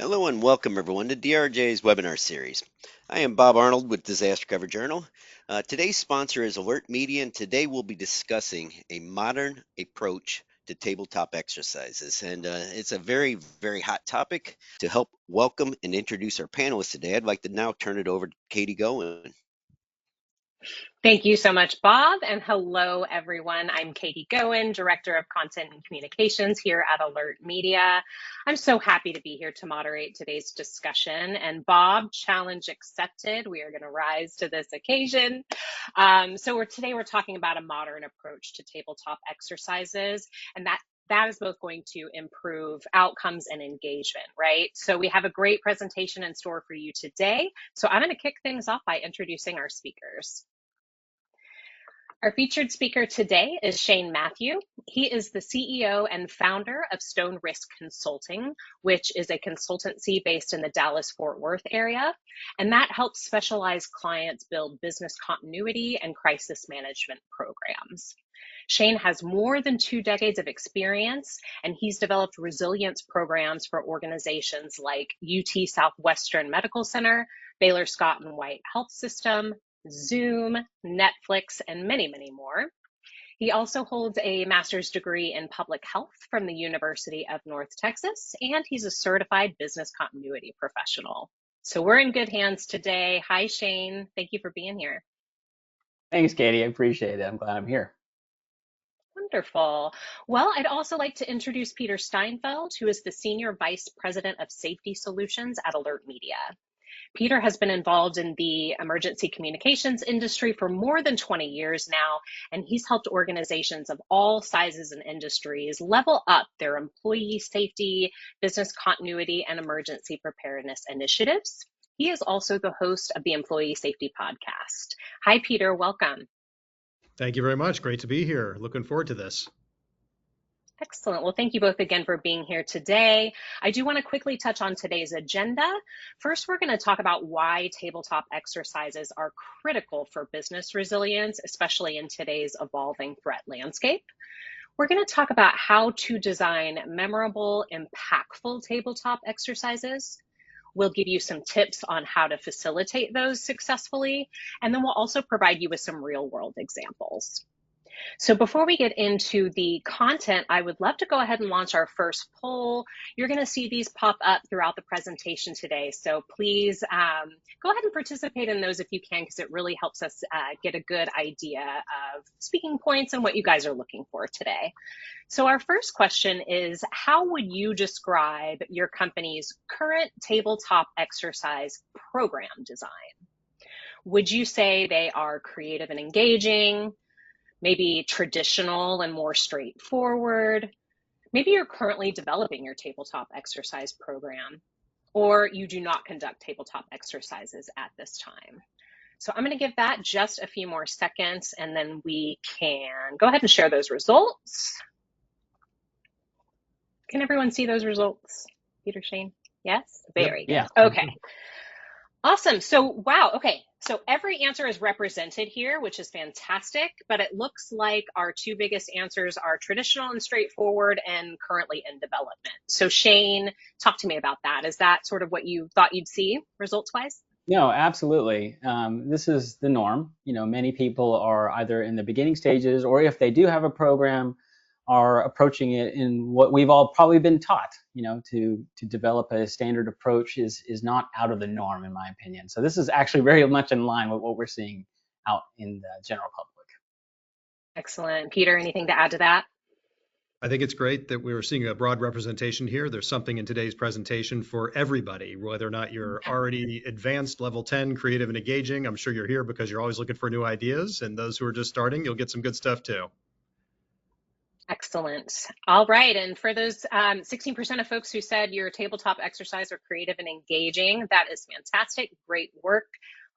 Hello and welcome everyone to DRJ's webinar series. I am Bob Arnold with Disaster Cover Journal. Today's sponsor is Alert Media, and today we'll be discussing a modern approach to tabletop exercises. And it's a very, very hot topic. To help welcome and introduce our panelists today, I'd like to now turn it over to Katie Goen. Thank you so much, Bob, and hello, everyone. I'm Katie Goen, Director of Content and Communications here at Alert Media. I'm so happy to be here to moderate today's discussion, and Bob, challenge accepted. We are going to rise to this occasion. Today we're talking about a modern approach to tabletop exercises, and that is both going to improve outcomes and engagement, right? So we have a great presentation in store for you today. So I'm going to kick things off by introducing our speakers. Our featured speaker today is Shane Mathew. He is the CEO and founder of Stone Risk Consulting, which is a consultancy based in the Dallas-Fort Worth area, and that helps specialized clients build business continuity and crisis management programs. Shane has more than 2 decades of experience, and he's developed resilience programs for organizations like UT Southwestern Medical Center, Baylor Scott and White Health System, Zoom, Netflix, and many, many more. He also holds a master's degree in public health from the University of North Texas, and he's a certified business continuity professional. So we're in good hands today. Hi, Shane. Thank you for being here. Thanks, Katie. I appreciate it. I'm glad I'm here. Wonderful. Well, I'd also like to introduce Peter Steinfeld, who is the Senior Vice President of Safety Solutions at Alert Media. Peter has been involved in the emergency communications industry for more than 20 years now, and he's helped organizations of all sizes and industries level up their employee safety, business continuity, and emergency preparedness initiatives. He is also the host of the Employee Safety Podcast. Hi, Peter. Welcome. Thank you very much. Great to be here. Looking forward to this. Excellent. Well, thank you both again for being here today. I do want to quickly touch on today's agenda. First, we're going to talk about why tabletop exercises are critical for business resilience, especially in today's evolving threat landscape. We're going to talk about how to design memorable, impactful tabletop exercises. We'll give you some tips on how to facilitate those successfully, and then we'll also provide you with some real-world examples. So before we get into the content, I would love to go ahead and launch our first poll. You're going to see these pop up throughout the presentation today. So please go ahead and participate in those if you can, because it really helps us get a good idea of speaking points and what you guys are looking for today. So our first question is, how would you describe your company's current tabletop exercise program design? Would you say they are creative and engaging? Maybe traditional and more straightforward? Maybe you're currently developing your tabletop exercise program, or you do not conduct tabletop exercises at this time. So I'm going to give that just a few more seconds, and then we can go ahead and share those results. Can everyone see those results? Peter, Shane? Yes? Very good. Yeah. Okay. Awesome. So, wow. Okay. So every answer is represented here, which is fantastic, but it looks like our 2 biggest answers are traditional and straightforward and currently in development. So Shane, talk to me about that. Is that sort of what you thought you'd see results-wise? No, absolutely. This is the norm. Many people are either in the beginning stages, or if they do have a program, are approaching it in what we've all probably been taught. To develop a standard approach is not out of the norm, in my opinion. So this is actually very much in line with what we're seeing out in the general public. Excellent. Peter, anything to add to that? I think it's great that we're seeing a broad representation here. There's something in today's presentation for everybody, whether or not you're already advanced level 10, creative and engaging. I'm sure you're here because you're always looking for new ideas, and those who are just starting, you'll get some good stuff too. Excellent. All right. And for those 16% of folks who said your tabletop exercise are creative and engaging, that is fantastic. Great work.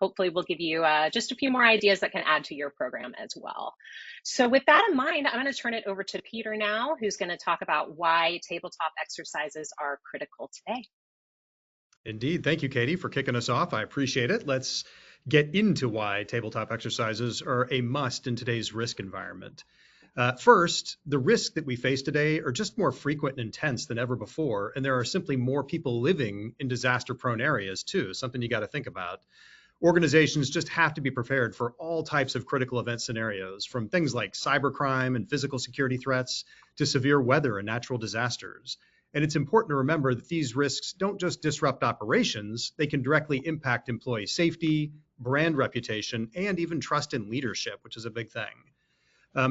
Hopefully we'll give you just a few more ideas that can add to your program as well. So with that in mind, I'm going to turn it over to Peter now, who's going to talk about why tabletop exercises are critical today. Indeed. Thank you, Katie, for kicking us off. I appreciate it. Let's get into why tabletop exercises are a must in today's risk environment. First, the risks that we face today are just more frequent and intense than ever before, and there are simply more people living in disaster-prone areas too, something you got to think about. Organizations just have to be prepared for all types of critical event scenarios, from things like cybercrime and physical security threats to severe weather and natural disasters. And it's important to remember that these risks don't just disrupt operations, they can directly impact employee safety, brand reputation, and even trust in leadership, which is a big thing.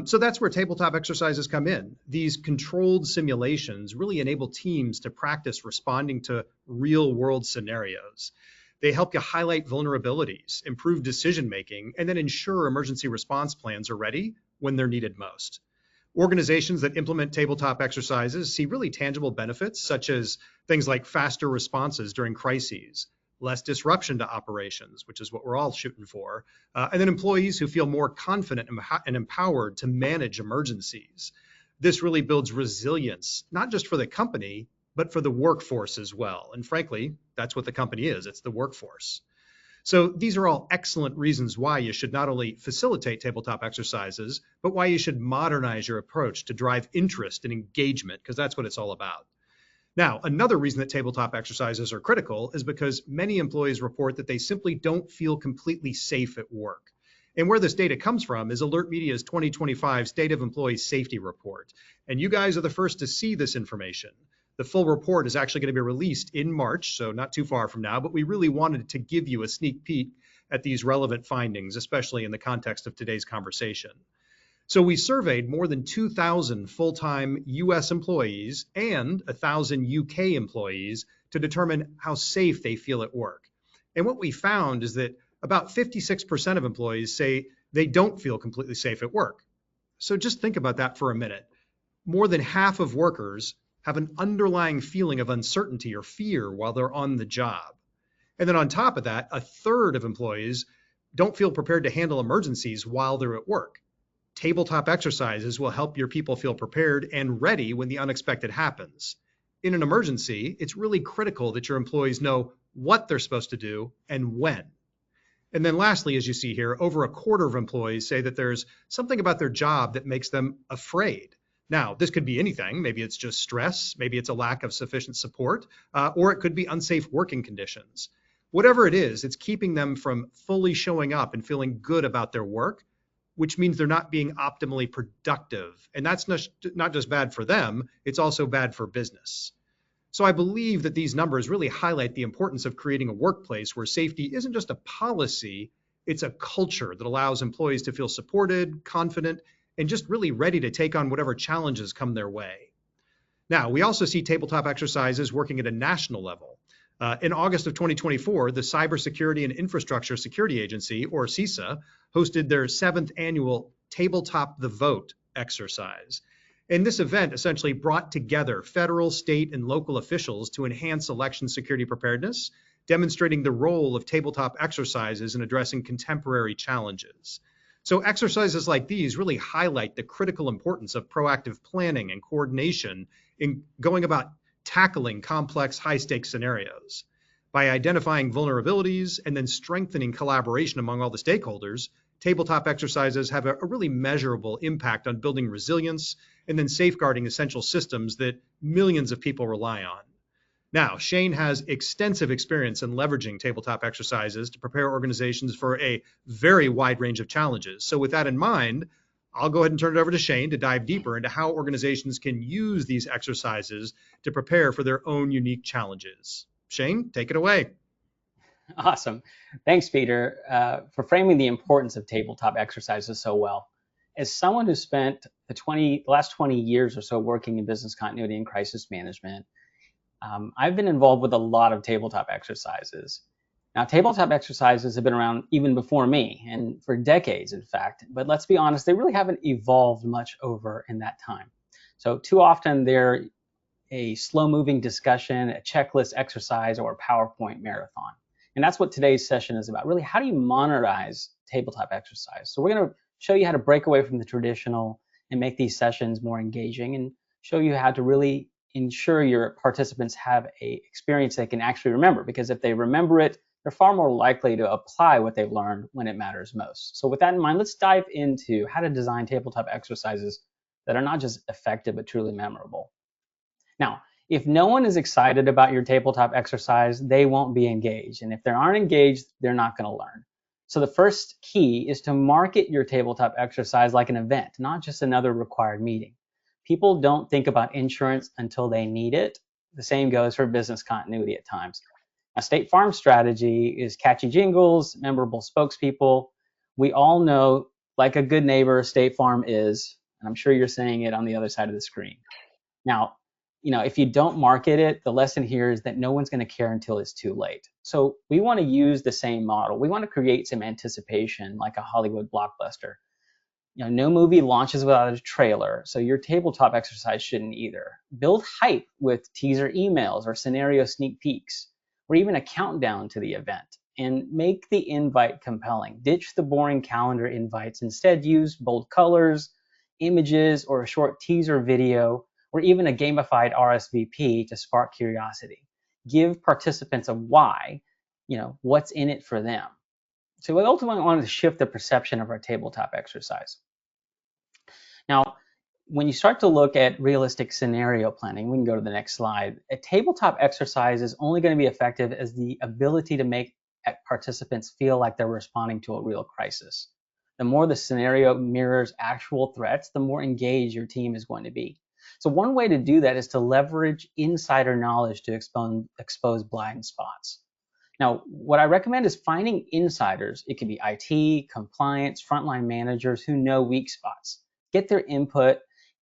So that's where tabletop exercises come in. These controlled simulations really enable teams to practice responding to real world scenarios. They help you highlight vulnerabilities, improve decision making, and then ensure emergency response plans are ready when they're needed most. Organizations that implement tabletop exercises see really tangible benefits, such as things like faster responses during crises, less disruption to operations, which is what we're all shooting for, and then employees who feel more confident and empowered to manage emergencies. This really builds resilience, not just for the company, but for the workforce as well. And frankly, that's what the company is. It's the workforce. So these are all excellent reasons why you should not only facilitate tabletop exercises, but why you should modernize your approach to drive interest and engagement, because that's what it's all about. Now, another reason that tabletop exercises are critical is because many employees report that they simply don't feel completely safe at work. And where this data comes from is Alert Media's 2025 State of Employee Safety Report. And you guys are the first to see this information. The full report is actually going to be released in March, so not too far from now, but we really wanted to give you a sneak peek at these relevant findings, especially in the context of today's conversation. So we surveyed more than 2,000 full-time US employees and 1,000 UK employees to determine how safe they feel at work. And what we found is that about 56% of employees say they don't feel completely safe at work. So just think about that for a minute. More than half of workers have an underlying feeling of uncertainty or fear while they're on the job. And then on top of that, a third of employees don't feel prepared to handle emergencies while they're at work. Tabletop exercises will help your people feel prepared and ready when the unexpected happens. In an emergency, it's really critical that your employees know what they're supposed to do and when. And then lastly, as you see here, over a quarter of employees say that there's something about their job that makes them afraid. Now, this could be anything. Maybe it's just stress. Maybe it's a lack of sufficient support, or it could be unsafe working conditions. Whatever it is, it's keeping them from fully showing up and feeling good about their work, which means they're not being optimally productive. And that's not just bad for them, it's also bad for business. So I believe that these numbers really highlight the importance of creating a workplace where safety isn't just a policy, it's a culture that allows employees to feel supported, confident, and just really ready to take on whatever challenges come their way. Now, we also see tabletop exercises working at a national level. In August of 2024, the Cybersecurity and Infrastructure Security Agency, or CISA, hosted their 7th annual Tabletop the Vote exercise. And this event essentially brought together federal, state, and local officials to enhance election security preparedness, demonstrating the role of tabletop exercises in addressing contemporary challenges. So exercises like these really highlight the critical importance of proactive planning and coordination in going about tackling complex high-stakes scenarios. By identifying vulnerabilities and then strengthening collaboration among all the stakeholders, tabletop exercises have a really measurable impact on building resilience and then safeguarding essential systems that millions of people rely on. Now, Shane has extensive experience in leveraging tabletop exercises to prepare organizations for a very wide range of challenges. So with that in mind, I'll go ahead and turn it over to Shane to dive deeper into how organizations can use these exercises to prepare for their own unique challenges. Shane, take it away. Awesome. Thanks, Peter, for framing the importance of tabletop exercises so well. As someone who spent the last 20 years or so working in business continuity and crisis management, I've been involved with a lot of tabletop exercises. Now, tabletop exercises have been around even before me, and for decades, in fact. But let's be honest, they really haven't evolved much over in that time. So too often they're a slow-moving discussion, a checklist exercise, or a PowerPoint marathon. And that's what today's session is about. Really, how do you monetize tabletop exercise? So we're going to show you how to break away from the traditional and make these sessions more engaging, and show you how to really ensure your participants have an experience they can actually remember, because if they remember it, they're far more likely to apply what they've learned when it matters most. So with that in mind, let's dive into how to design tabletop exercises that are not just effective, but truly memorable. Now, if no one is excited about your tabletop exercise, they won't be engaged. And if they aren't engaged, they're not going to learn. So the first key is to market your tabletop exercise like an event, not just another required meeting. People don't think about insurance until they need it. The same goes for business continuity at times. A State Farm strategy is catchy jingles, memorable spokespeople. We all know, like a good neighbor, State Farm is, and I'm sure you're saying it on the other side of the screen. Now, if you don't market it, the lesson here is that no one's going to care until it's too late. So we want to use the same model. We want to create some anticipation like a Hollywood blockbuster. No movie launches without a trailer, so your tabletop exercise shouldn't either. Build hype with teaser emails or scenario sneak peeks, or even a countdown to the event, and make the invite compelling. Ditch the boring calendar invites. Instead, use bold colors, images, or a short teaser video, or even a gamified RSVP to spark curiosity. Give participants a why, what's in it for them. So we ultimately want to shift the perception of our tabletop exercise. Now, when you start to look at realistic scenario planning, we can go to the next slide. A tabletop exercise is only going to be effective as the ability to make participants feel like they're responding to a real crisis. The more the scenario mirrors actual threats, the more engaged your team is going to be. So one way to do that is to leverage insider knowledge to expose blind spots. Now, what I recommend is finding insiders. It could be IT, compliance, frontline managers who know weak spots. Get their input,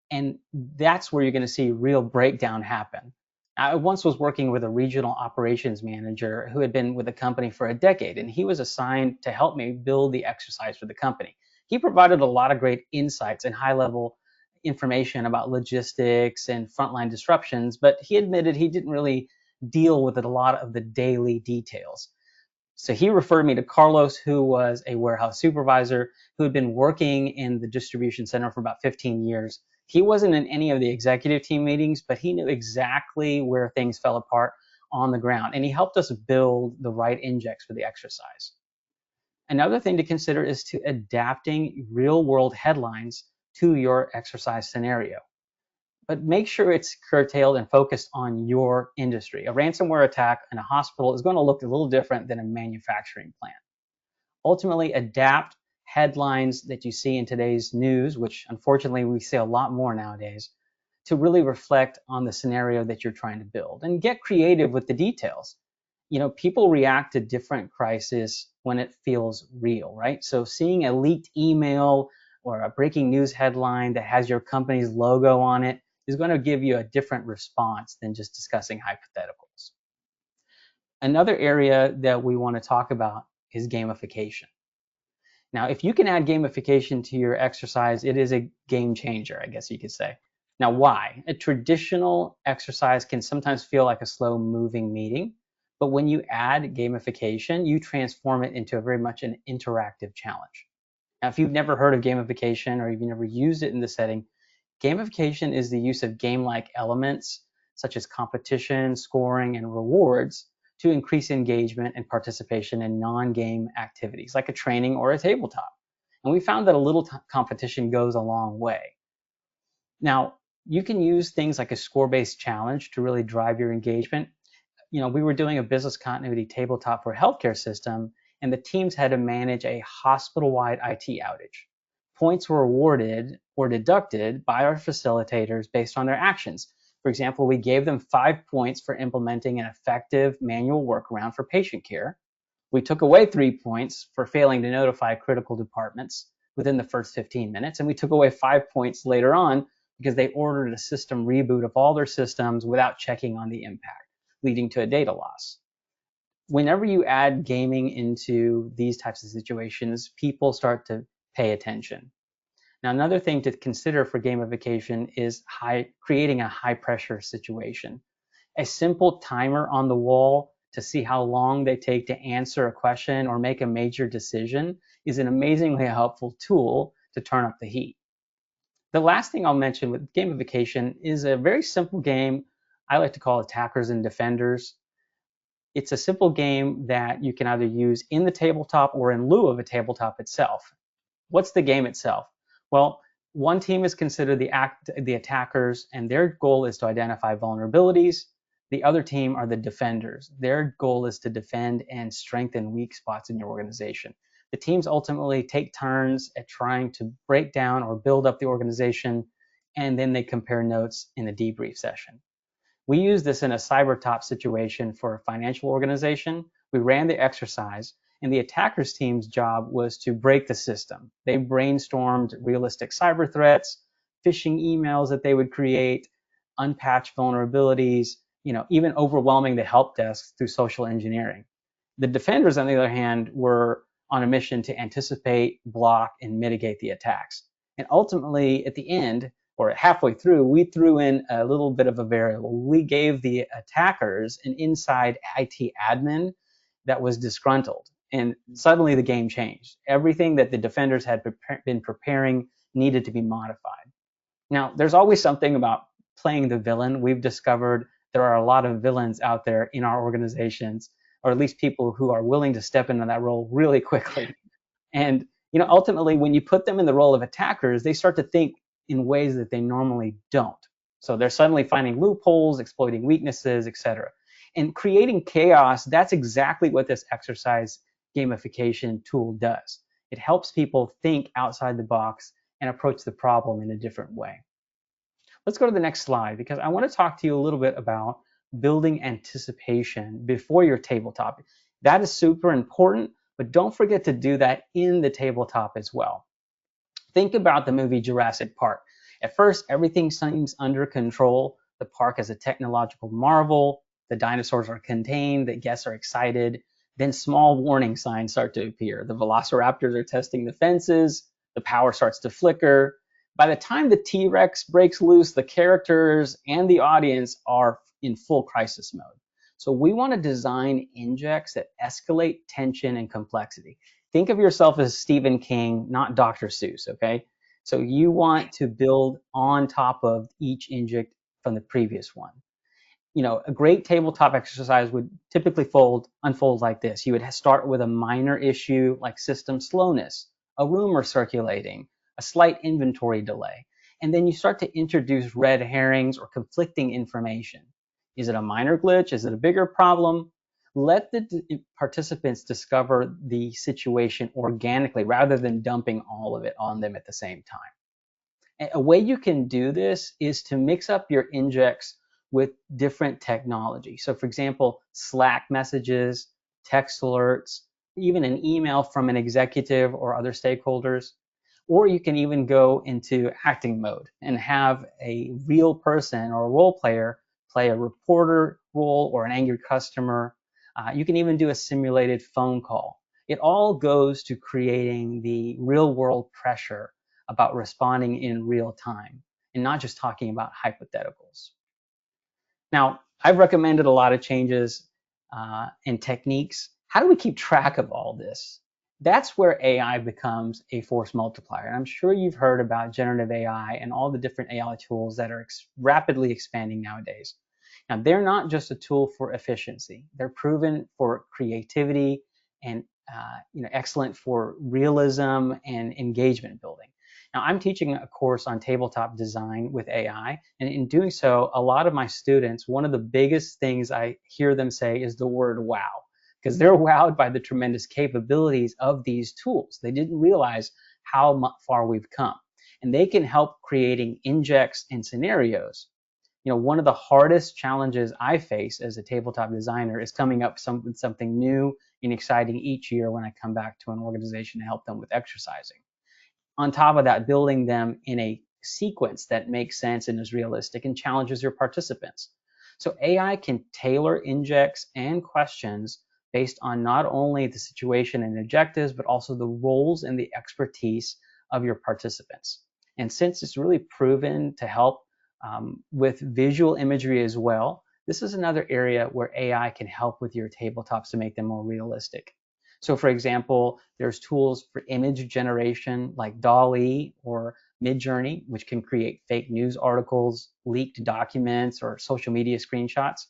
and that's where you're going to see real breakdown happen. I once was working with a regional operations manager who had been with the company for a decade, and he was assigned to help me build the exercise for the company. He provided a lot of great insights and high-level information about logistics and frontline disruptions, but he admitted he didn't really deal with a lot of the daily details. So he referred me to Carlos, who was a warehouse supervisor who had been working in the distribution center for about 15 years. He wasn't in any of the executive team meetings, but he knew exactly where things fell apart on the ground, and he helped us build the right index for the exercise. Another thing to consider is to adapting real-world headlines to your exercise scenario. But make sure it's curtailed and focused on your industry. A ransomware attack in a hospital is going to look a little different than a manufacturing plant. Ultimately, adapt headlines that you see in today's news, which unfortunately we see a lot more nowadays, to really reflect on the scenario that you're trying to build. And get creative with the details. People react to different crises when it feels real, right? So seeing a leaked email or a breaking news headline that has your company's logo on it is going to give you a different response than just discussing hypotheticals. Another area that we want to talk about is gamification. Now, if you can add gamification to your exercise, it is a game changer, I guess you could say. Now, why? A traditional exercise can sometimes feel like a slow-moving meeting, but when you add gamification, you transform it into very much an interactive challenge. Now, if you've never heard of gamification or you've never used it in this setting, gamification is the use of game-like elements such as competition, scoring, and rewards to increase engagement and participation in non-game activities like a training or a tabletop. And we found that a little competition goes a long way. Now, you can use things like a score-based challenge to really drive your engagement. We were doing a business continuity tabletop for a healthcare system, and the teams had to manage a hospital-wide IT outage. Points were awarded or deducted by our facilitators based on their actions. For example, we gave them 5 points for implementing an effective manual workaround for patient care. We took away 3 points for failing to notify critical departments within the first 15 minutes, and we took away 5 points later on because they ordered a system reboot of all their systems without checking on the impact, leading to a data loss. Whenever you add gaming into these types of situations, people start to pay attention. Now, another thing to consider for gamification is creating a high-pressure situation. A simple timer on the wall to see how long they take to answer a question or make a major decision is an amazingly helpful tool to turn up the heat. The last thing I'll mention with gamification is a very simple game I like to call attackers and defenders. It's a simple game that you can either use in the tabletop or in lieu of a tabletop itself. What's the game itself? Well, One team is considered the attackers, and their goal is to identify vulnerabilities. The other team are the defenders. Their goal is to defend and strengthen weak spots in your organization. The teams ultimately take turns at trying to break down or build up the organization, and then they compare notes in the debrief session. We used this in a cyber-top situation for a financial organization. We ran the exercise, and the attackers team's job was to break the system. They brainstormed realistic cyber threats, phishing emails that they would create, unpatched vulnerabilities, even overwhelming the help desks through social engineering. The defenders, on the other hand, were on a mission to anticipate, block, and mitigate the attacks. And ultimately, at the end, or halfway through, we threw in a little bit of a variable. We gave the attackers an inside IT admin that was disgruntled. And suddenly the game changed. Everything that the defenders had been preparing needed to be modified. Now, there's always something about playing the villain. We've discovered there are a lot of villains out there in our organizations, or at least people who are willing to step into that role really quickly. And ultimately, when you put them in the role of attackers, they start to think in ways that they normally don't. So they're suddenly finding loopholes, exploiting weaknesses, etc. And creating chaos, that's exactly what this exercise gamification tool does. It helps people think outside the box and approach the problem in a different way. Let's go to the next slide, because I want to talk to you a little bit about building anticipation before your tabletop. That is super important, but don't forget to do that in the tabletop as well. Think about the movie Jurassic Park. At first, everything seems under control. The park is a technological marvel. The dinosaurs are contained. The guests are excited. Then small warning signs start to appear. The velociraptors are testing the fences. The power starts to flicker. By the time the T-Rex breaks loose, the characters and the audience are in full crisis mode. So we want to design injects that escalate tension and complexity. Think of yourself as Stephen King, not Dr. Seuss, okay? So you want to build on top of each inject from the previous one. A great tabletop exercise would typically unfold like this. You would start with a minor issue like system slowness, a rumor circulating, a slight inventory delay, and then you start to introduce red herrings or conflicting information. Is it a minor glitch? Is it a bigger problem? Let the participants discover the situation organically rather than dumping all of it on them at the same time. A way you can do this is to mix up your injects with different technology. So for example, Slack messages, text alerts, even an email from an executive or other stakeholders. Or you can even go into acting mode and have a real person or a role player play a reporter role or an angry customer. You can even do a simulated phone call. It all goes to creating the real world pressure about responding in real time and not just talking about hypotheticals. Now, I've recommended a lot of changes and techniques. How do we keep track of all this? That's where AI becomes a force multiplier. And I'm sure you've heard about generative AI and all the different AI tools that are rapidly expanding nowadays. Now, they're not just a tool for efficiency. They're proven for creativity and excellent for realism and engagement building. Now, I'm teaching a course on tabletop design with AI, and in doing so, a lot of my students, one of the biggest things I hear them say is the word wow, because they're wowed by the tremendous capabilities of these tools. They didn't realize how far we've come, and they can help creating injects and scenarios. One of the hardest challenges I face as a tabletop designer is coming up with something new and exciting each year when I come back to an organization to help them with exercising. On top of that, building them in a sequence that makes sense and is realistic and challenges your participants. So AI can tailor injects and questions based on not only the situation and objectives, but also the roles and the expertise of your participants. And since it's really proven to help with visual imagery as well, this is another area where AI can help with your tabletops to make them more realistic. So for example, there's tools for image generation like DALL-E or Midjourney, which can create fake news articles, leaked documents, or social media screenshots.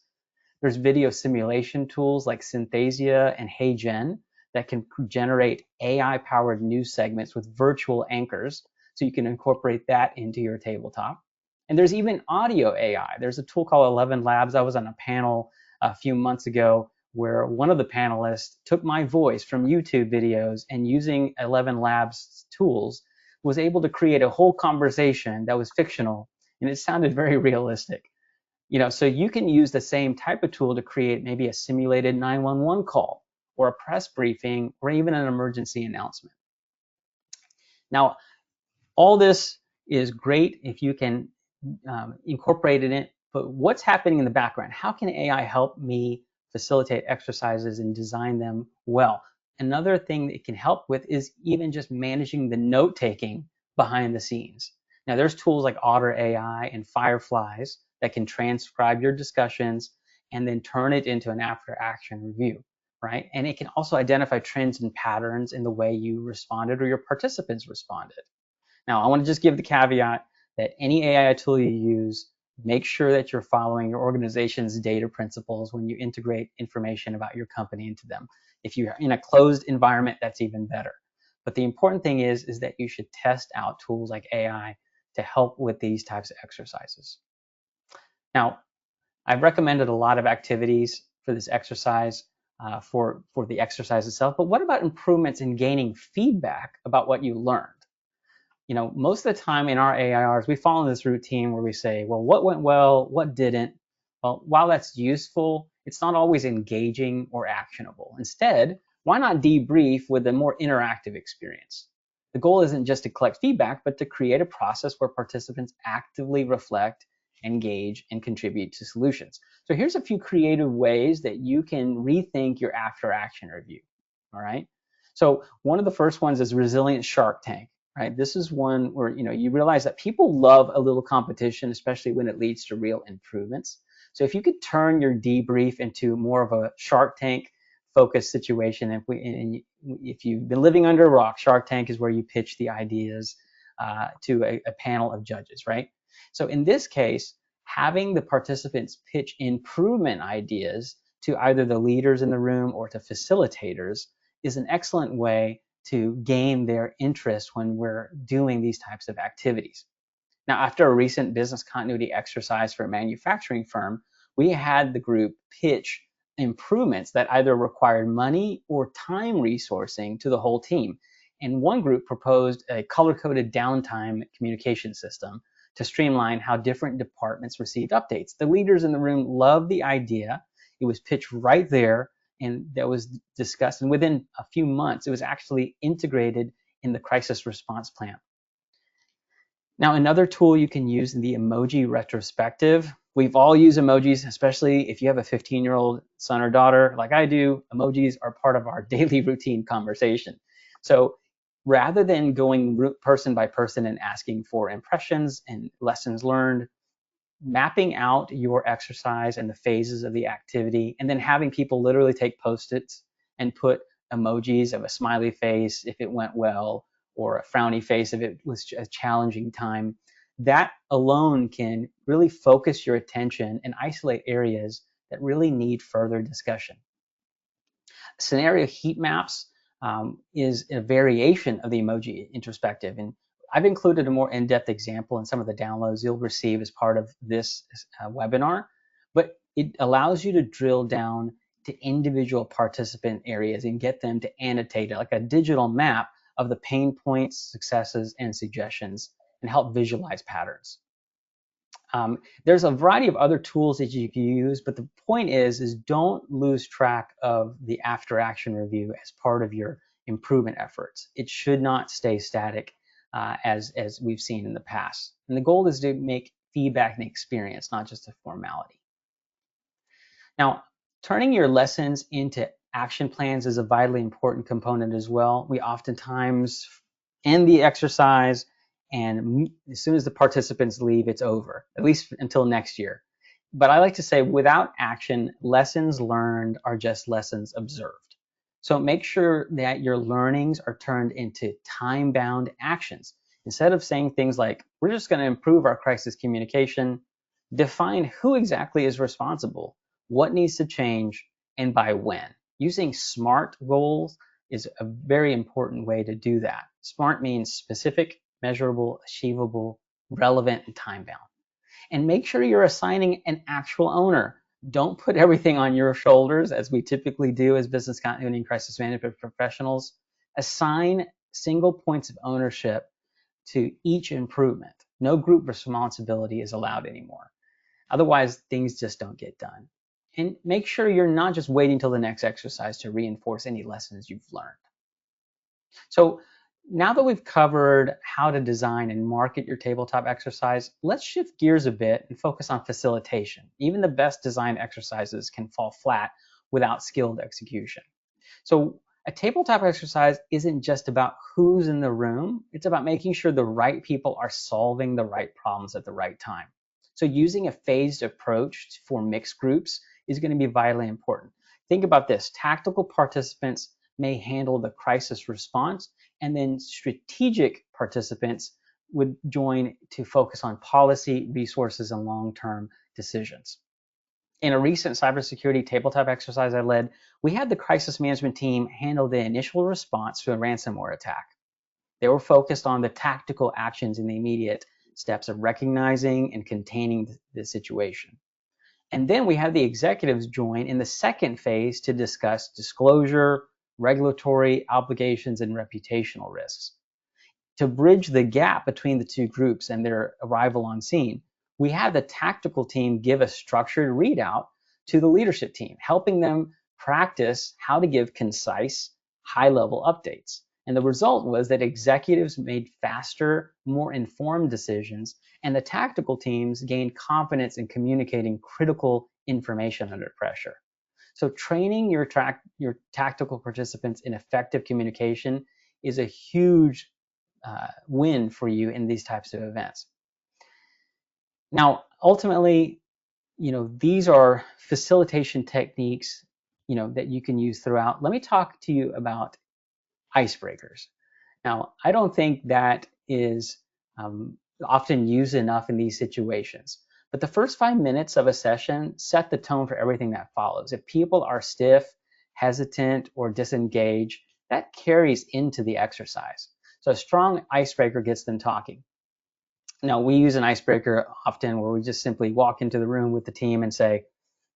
There's video simulation tools like Synthesia and HeyGen that can generate AI-powered news segments with virtual anchors. so you can incorporate that into your tabletop. And there's even audio AI. There's a tool called 11 Labs. I was on a panel a few months ago where one of the panelists took my voice from YouTube videos and using 11 Labs tools was able to create a whole conversation that was fictional, and it sounded very realistic. So you can use the same type of tool to create maybe a simulated 911 call or a press briefing or even an emergency announcement. Now, all this is great if you can incorporate it in, but what's happening in the background? How can AI help me facilitate exercises and design them well? Another thing that it can help with is even just managing the note-taking behind the scenes. Now, there's tools like Otter AI and Fireflies that can transcribe your discussions and then turn it into an after-action review, right? And it can also identify trends and patterns in the way you responded or your participants responded. Now, I want to just give the caveat that any AI tool you use, make sure that you're following your organization's data principles when you integrate information about your company into them. If you're in a closed environment, that's even better. But the important thing is that you should test out tools like AI to help with these types of exercises. Now, I've recommended a lot of activities for this exercise, for the exercise itself, but what about improvements in gaining feedback about what you learned? Most of the time in our AIRs, we follow this routine where we say, well, what went well, what didn't? Well, while that's useful, it's not always engaging or actionable. Instead, why not debrief with a more interactive experience? The goal isn't just to collect feedback, but to create a process where participants actively reflect, engage, and contribute to solutions. So here's a few creative ways that you can rethink your after-action review, all right? So one of the first ones is resilient Shark Tank. Right? This is one where you realize that people love a little competition, especially when it leads to real improvements. So if you could turn your debrief into more of a Shark Tank focused situation, if you've been living under a rock, Shark Tank is where you pitch the ideas to a panel of judges, right? So in this case, having the participants pitch improvement ideas to either the leaders in the room or to facilitators is an excellent way to gain their interest when we're doing these types of activities. Now, after a recent business continuity exercise for a manufacturing firm, we had the group pitch improvements that either required money or time resourcing to the whole team. And one group proposed a color-coded downtime communication system to streamline how different departments received updates. The leaders in the room loved the idea. It was pitched right there, and that was discussed. And within a few months, it was actually integrated in the crisis response plan. Now, another tool you can use in the emoji retrospective. We've all used emojis, especially if you have a 15-year-old son or daughter like I do. Emojis are part of our daily routine conversation. So rather than going person by person and asking for impressions and lessons learned, mapping out your exercise and the phases of the activity, and then having people literally take Post-its and put emojis of a smiley face if it went well, or a frowny face if it was a challenging time. That alone can really focus your attention and isolate areas that really need further discussion. Scenario heat maps is a variation of the emoji introspective, and I've included a more in-depth example in some of the downloads you'll receive as part of this webinar, but it allows you to drill down to individual participant areas and get them to annotate it like a digital map of the pain points, successes, and suggestions, and help visualize patterns. There's a variety of other tools that you can use, but the point is don't lose track of the after-action review as part of your improvement efforts. It should not stay static as we've seen in the past. And the goal is to make feedback an experience, not just a formality. Now, turning your lessons into action plans is a vitally important component as well. We oftentimes end the exercise, and as soon as the participants leave, it's over, at least until next year. But I like to say without action, lessons learned are just lessons observed. So make sure that your learnings are turned into time-bound actions. Instead of saying things like, we're just going to improve our crisis communication, define who exactly is responsible, what needs to change, and by when. Using SMART goals is a very important way to do that. SMART means specific, measurable, achievable, relevant, and time-bound. And make sure you're assigning an actual owner. Don't put everything on your shoulders, as we typically do as business continuity and crisis management professionals. Assign single points of ownership to each improvement. No group responsibility is allowed anymore. Otherwise, things just don't get done. And make sure you're not just waiting till the next exercise to reinforce any lessons you've learned. So now that we've covered how to design and market your tabletop exercise, let's shift gears a bit and focus on facilitation. Even the best designed exercises can fall flat without skilled execution. So a tabletop exercise isn't just about who's in the room, it's about making sure the right people are solving the right problems at the right time. So using a phased approach for mixed groups is going to be vitally important. Think about this. Tactical participants may handle the crisis response, and then strategic participants would join to focus on policy, resources, and long-term decisions. In a recent cybersecurity tabletop exercise I led, we had the crisis management team handle the initial response to a ransomware attack. They were focused on the tactical actions and the immediate steps of recognizing and containing the situation. And then we had the executives join in the second phase to discuss disclosure, regulatory obligations, and reputational risks. To bridge the gap between the two groups and their arrival on scene, we had the tactical team give a structured readout to the leadership team, helping them practice how to give concise, high-level updates. And the result was that executives made faster, more informed decisions, and the tactical teams gained confidence in communicating critical information under pressure. So training your tactical participants in effective communication is a huge win for you in these types of events. Now, ultimately, these are facilitation techniques, that you can use throughout. Let me talk to you about icebreakers. Now, I don't think that is often used enough in these situations. But the first 5 minutes of a session set the tone for everything that follows. If people are stiff, hesitant, or disengaged, that carries into the exercise. So a strong icebreaker gets them talking. Now, we use an icebreaker often where we just simply walk into the room with the team and say,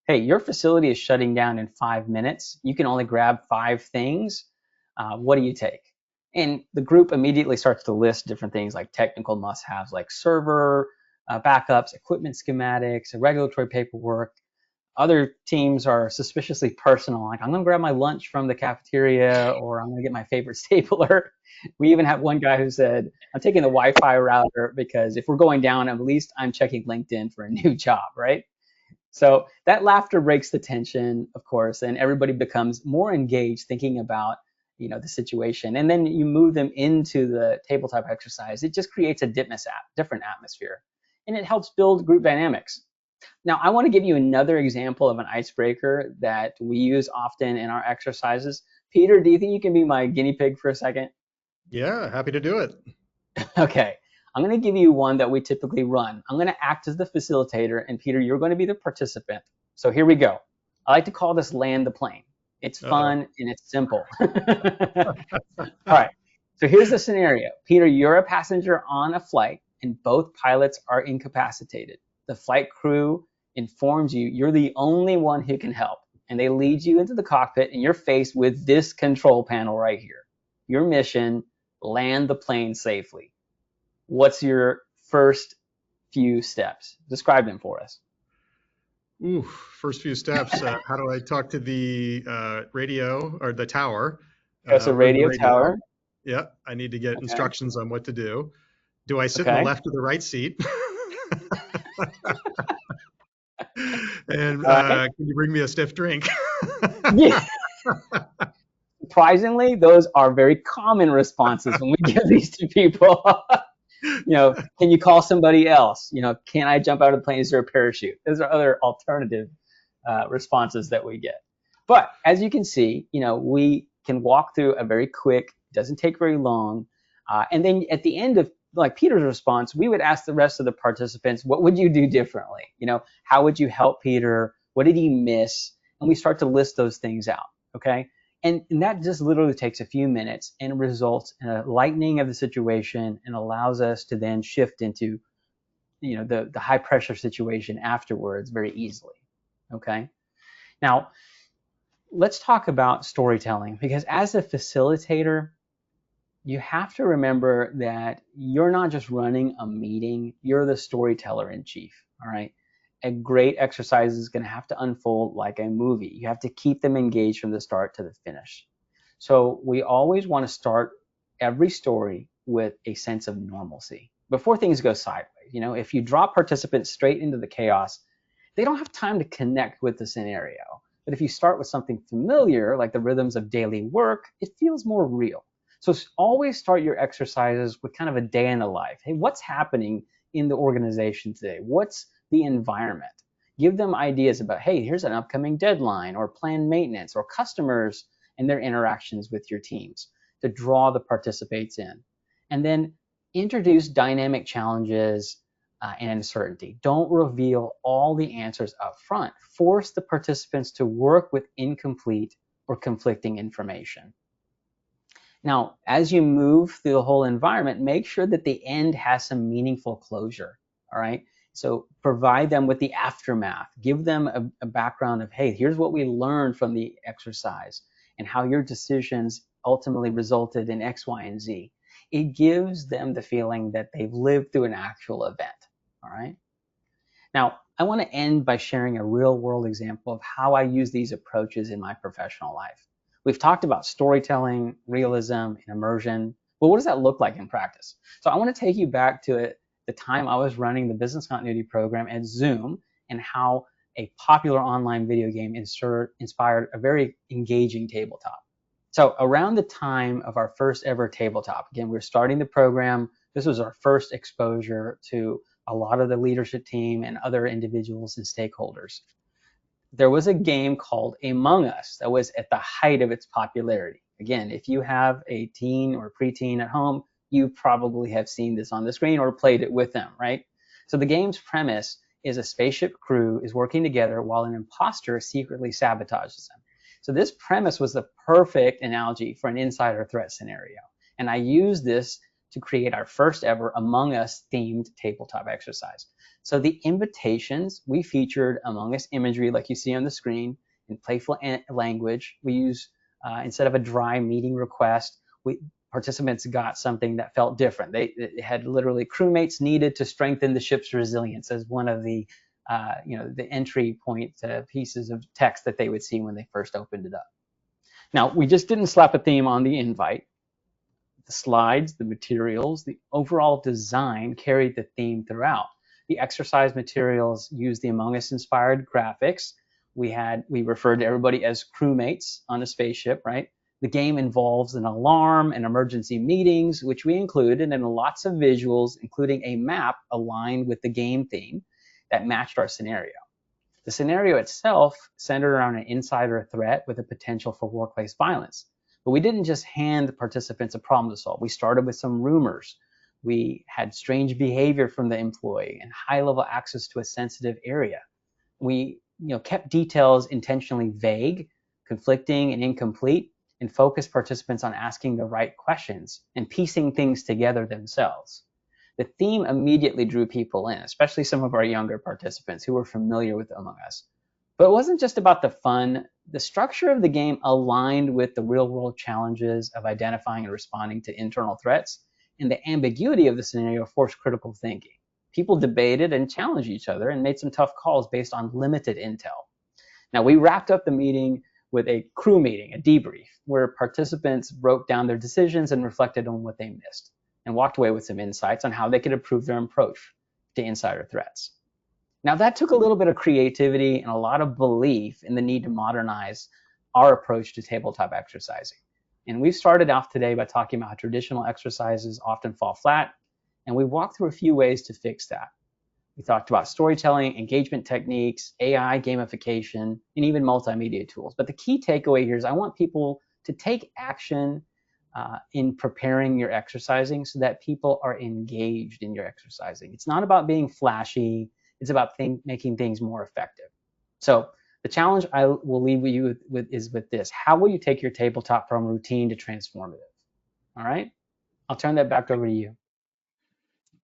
hey, your facility is shutting down in 5 minutes. You can only grab 5 things. What do you take? And the group immediately starts to list different things like technical must-haves like server, backups, equipment schematics, regulatory paperwork. Other teams are suspiciously personal, like I'm going to grab my lunch from the cafeteria, or I'm going to get my favorite stapler. We even have one guy who said, I'm taking the Wi-Fi router because if we're going down, at least I'm checking LinkedIn for a new job, right? So that laughter breaks the tension, of course, and everybody becomes more engaged thinking about the situation. And then you move them into the tabletop exercise. It just creates a different atmosphere, and it helps build group dynamics. Now, I want to give you another example of an icebreaker that we use often in our exercises. Peter, do you think you can be my guinea pig for a second? Yeah, happy to do it. Okay, I'm going to give you one that we typically run. I'm going to act as the facilitator, and Peter, you're going to be the participant. So here we go. I like to call this land the plane. It's fun and it's simple. All right, so here's the scenario. Peter, you're a passenger on a flight, and both pilots are incapacitated. The flight crew informs you you're the only one who can help, and they lead you into the cockpit, and you're faced with this control panel right here. Your mission, land the plane safely. What's your first few steps? Describe them for us. Ooh, first few steps. How do I talk to the radio or the tower? So radio tower. Yeah, I need to get instructions on what to do. Do I sit in the left or the right seat? And can you bring me a stiff drink? Yeah. Surprisingly, those are very common responses when we give these to people. Can you call somebody else? Can I jump out of the plane? Is there a parachute? Those are other alternative responses that we get. But as you can see, we can walk through a very quick, doesn't take very long. And then at the end of like Peter's response, we would ask the rest of the participants, what would you do differently? How would you help Peter? What did he miss? And we start to list those things out, okay? And that just literally takes a few minutes and results in a lightening of the situation and allows us to then shift into, the high pressure situation afterwards very easily. Okay. Now, let's talk about storytelling, because as a facilitator, you have to remember that you're not just running a meeting, you're the storyteller in chief. All right. A great exercise is going to have to unfold like a movie. You have to keep them engaged from the start to the finish. So we always want to start every story with a sense of normalcy before things go sideways. If you drop participants straight into the chaos, they don't have time to connect with the scenario. But if you start with something familiar, like the rhythms of daily work, it feels more real. So always start your exercises with kind of a day in the life. Hey, what's happening in the organization today? What's the environment? Give them ideas about, hey, here's an upcoming deadline, or planned maintenance, or customers and their interactions with your teams, to draw the participants in. And then introduce dynamic challenges and uncertainty. Don't reveal all the answers up front. Force the participants to work with incomplete or conflicting information. Now, as you move through the whole environment, make sure that the end has some meaningful closure. All right. So provide them with the aftermath. Give them a background of, hey, here's what we learned from the exercise and how your decisions ultimately resulted in X, Y, and Z. It gives them the feeling that they've lived through an actual event. All right. Now, I want to end by sharing a real world example of how I use these approaches in my professional life. We've talked about storytelling, realism, and immersion, but what does that look like in practice? So I want to take you back to the time I was running the business continuity program at Zoom, and how a popular online video game inspired a very engaging tabletop. So around the time of our first ever tabletop, again, we were starting the program. This was our first exposure to a lot of the leadership team and other individuals and stakeholders. There was a game called Among Us that was at the height of its popularity. Again, if you have a teen or preteen at home, you probably have seen this on the screen or played it with them, right? So the game's premise is a spaceship crew is working together while an imposter secretly sabotages them. So this premise was the perfect analogy for an insider threat scenario. And I used this to create our first ever Among Us themed tabletop exercise. So the invitations, we featured Among Us imagery like you see on the screen in playful language. We use, instead of a dry meeting request, participants got something that felt different. They had literally crewmates needed to strengthen the ship's resilience as one of the the entry point pieces of text that they would see when they first opened it up. Now, we just didn't slap a theme on the invite. The slides, the materials, the overall design carried the theme throughout. The exercise materials used the Among Us inspired graphics. We referred to everybody as crewmates on a spaceship, right? The game involves an alarm and emergency meetings, which we included, and lots of visuals, including a map aligned with the game theme that matched our scenario. The scenario itself centered around an insider threat with a potential for workplace violence. But we didn't just hand the participants a problem to solve. We started with some rumors. We had strange behavior from the employee and high-level access to a sensitive area. We kept details intentionally vague, conflicting, and incomplete, and focused participants on asking the right questions and piecing things together themselves. The theme immediately drew people in, especially some of our younger participants who were familiar with Among Us. But it wasn't just about the fun. The structure of the game aligned with the real-world challenges of identifying and responding to internal threats, and the ambiguity of the scenario forced critical thinking. People debated and challenged each other and made some tough calls based on limited intel. Now, we wrapped up the meeting with a crew meeting, a debrief, where participants wrote down their decisions and reflected on what they missed, and walked away with some insights on how they could improve their approach to insider threats. Now, that took a little bit of creativity and a lot of belief in the need to modernize our approach to tabletop exercising. And we've started off today by talking about how traditional exercises often fall flat, and we walked through a few ways to fix that. We talked about storytelling, engagement techniques, AI, gamification, and even multimedia tools. But the key takeaway here is I want people to take action in preparing your exercising so that people are engaged in your exercising. It's not about being flashy. It's about making things more effective. So The challenge I will leave you with is with this. How will you take your tabletop from routine to transformative? All right? I'll turn that back over to you.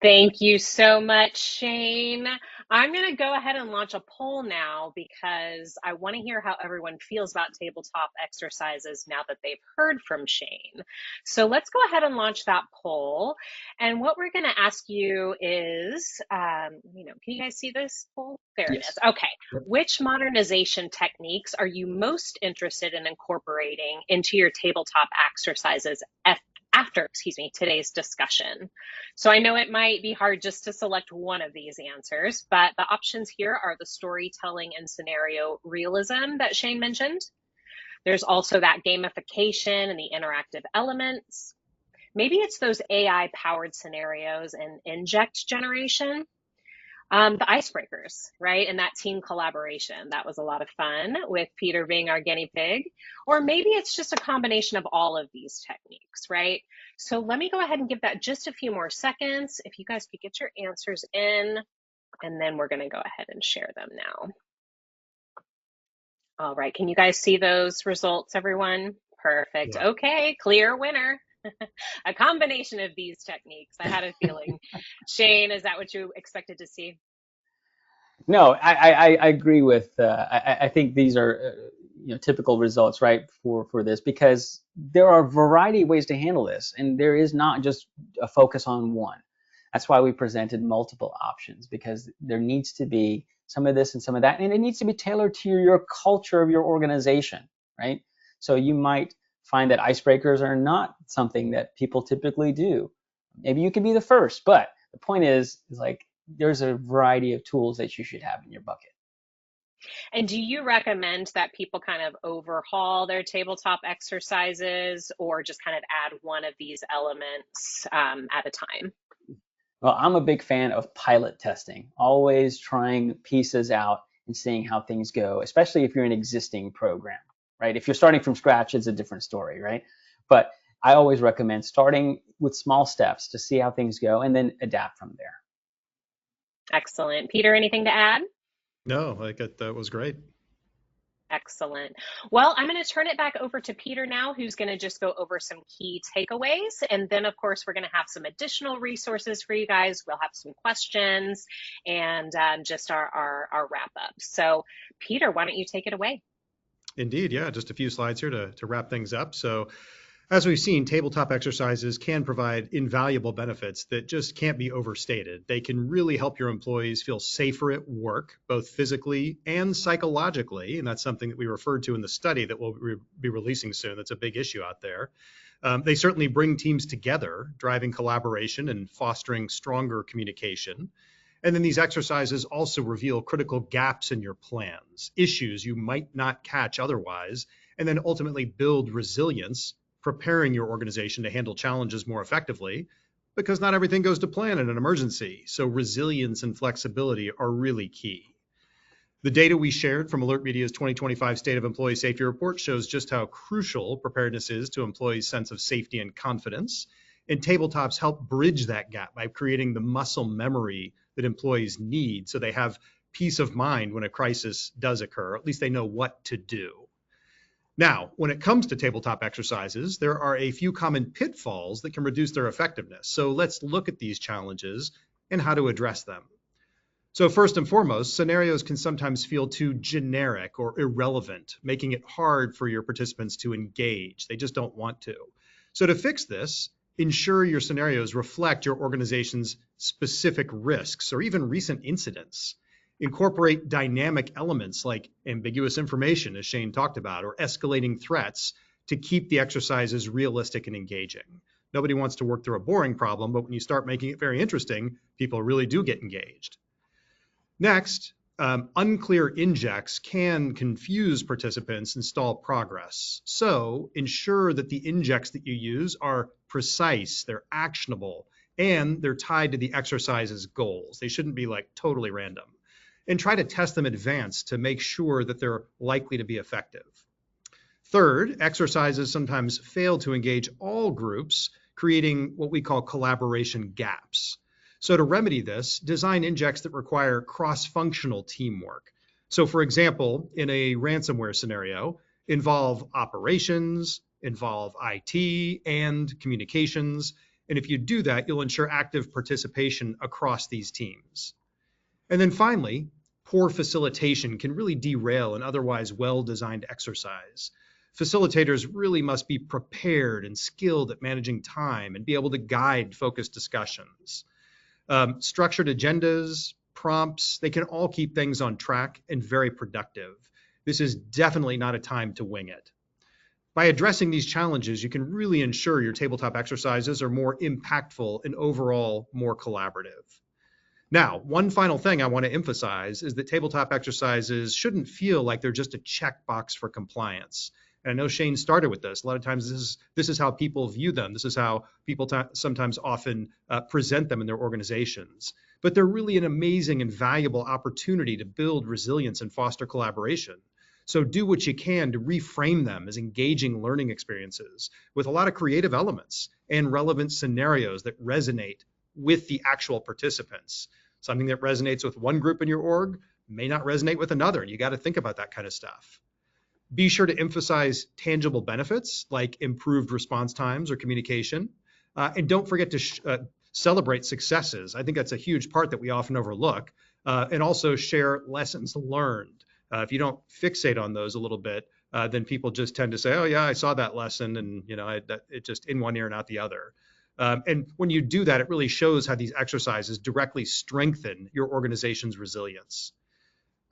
Thank you so much, Shane. I'm going to go ahead and launch a poll now because I want to hear how everyone feels about tabletop exercises now that they've heard from Shane. So let's go ahead and launch that poll. And what we're going to ask you is, can you guys see this poll? There it is. Yes. Okay. Yep. Which modernization techniques are you most interested in incorporating into your tabletop exercises after today's discussion? So I know it might be hard just to select one of these answers, but the options here are the storytelling and scenario realism that Shane mentioned. There's also that gamification and the interactive elements. Maybe it's those AI-powered scenarios and inject generation. The icebreakers, right? And that team collaboration. That was a lot of fun with Peter being our guinea pig. Or maybe it's just a combination of all of these techniques, right? So let me go ahead and give that just a few more seconds. If you guys could get your answers in, and then we're going to go ahead and share them now. All right, can you guys see those results, everyone? Perfect. Yeah. Okay, clear winner. A combination of these techniques. I had a feeling. Shane, is that what you expected to see? No, I agree with. I think these are typical results, right, for this, because there are a variety of ways to handle this, and there is not just a focus on one. That's why we presented multiple options, because there needs to be some of this and some of that, and it needs to be tailored to your culture of your organization, right? So you might find that icebreakers are not something that people typically do. Maybe you can be the first, but the point is like there's a variety of tools that you should have in your bucket. And do you recommend that people kind of overhaul their tabletop exercises or just kind of add one of these elements at a time? Well, I'm a big fan of pilot testing, always trying pieces out and seeing how things go, especially if you're an existing program, right? If you're starting from scratch, it's a different story, right? But I always recommend starting with small steps to see how things go and then adapt from there. Excellent. Peter, anything to add? No, that was great. Excellent. Well, I'm going to turn it back over to Peter now, who's going to just go over some key takeaways. And then, of course, we're going to have some additional resources for you guys. We'll have some questions and just our wrap up. So, Peter, why don't you take it away? Indeed, yeah, just a few slides here to wrap things up. So as we've seen, tabletop exercises can provide invaluable benefits that just can't be overstated. They can really help your employees feel safer at work, both physically and psychologically. And that's something that we referred to in the study that we'll be releasing soon. That's a big issue out there. They certainly bring teams together, driving collaboration and fostering stronger communication. And then these exercises also reveal critical gaps in your plans, issues you might not catch otherwise, and then ultimately build resilience, preparing your organization to handle challenges more effectively, because not everything goes to plan in an emergency. So resilience and flexibility are really key. The data we shared from Alert Media's 2025 State of Employee Safety Report shows just how crucial preparedness is to employees' sense of safety and confidence. And tabletops help bridge that gap by creating the muscle memory that employees need so they have peace of mind when a crisis does occur, or at least they know what to do. Now, when it comes to tabletop exercises, there are a few common pitfalls that can reduce their effectiveness. So let's look at these challenges and how to address them. So first and foremost, scenarios can sometimes feel too generic or irrelevant, making it hard for your participants to engage. They just don't want to. So to fix this, ensure your scenarios reflect your organization's specific risks or even recent incidents. Incorporate dynamic elements like ambiguous information, as Shane talked about, or escalating threats to keep the exercises realistic and engaging. Nobody wants to work through a boring problem, but when you start making it very interesting, people really do get engaged. Next, unclear injects can confuse participants and stall progress. So ensure that the injects that you use are precise, they're actionable, and they're tied to the exercise's goals. They shouldn't be like totally random. And try to test them in advance to make sure that they're likely to be effective. Third, exercises sometimes fail to engage all groups, creating what we call collaboration gaps. So to remedy this, design injects that require cross-functional teamwork. So for example, in a ransomware scenario, involve operations, involve IT and communications. And if you do that, you'll ensure active participation across these teams. And then finally, poor facilitation can really derail an otherwise well-designed exercise. Facilitators really must be prepared and skilled at managing time and be able to guide focused discussions. Structured agendas, prompts, they can all keep things on track and very productive. This is definitely not a time to wing it. By addressing these challenges, you can really ensure your tabletop exercises are more impactful and overall more collaborative. Now, one final thing I want to emphasize is that tabletop exercises shouldn't feel like they're just a checkbox for compliance. And I know Shane started with this. A lot of times this is how people view them. This is how people sometimes often present them in their organizations. But they're really an amazing and valuable opportunity to build resilience and foster collaboration. So do what you can to reframe them as engaging learning experiences with a lot of creative elements and relevant scenarios that resonate with the actual participants. Something that resonates with one group in your org may not resonate with another. You got to think about that kind of stuff. Be sure to emphasize tangible benefits like improved response times or communication. And don't forget to celebrate successes. I think that's a huge part that we often overlook. And also share lessons learned. If you don't fixate on those a little bit, then people just tend to say, oh yeah, I saw that lesson, and it just in one ear and out the other. And when you do that, it really shows how these exercises directly strengthen your organization's resilience.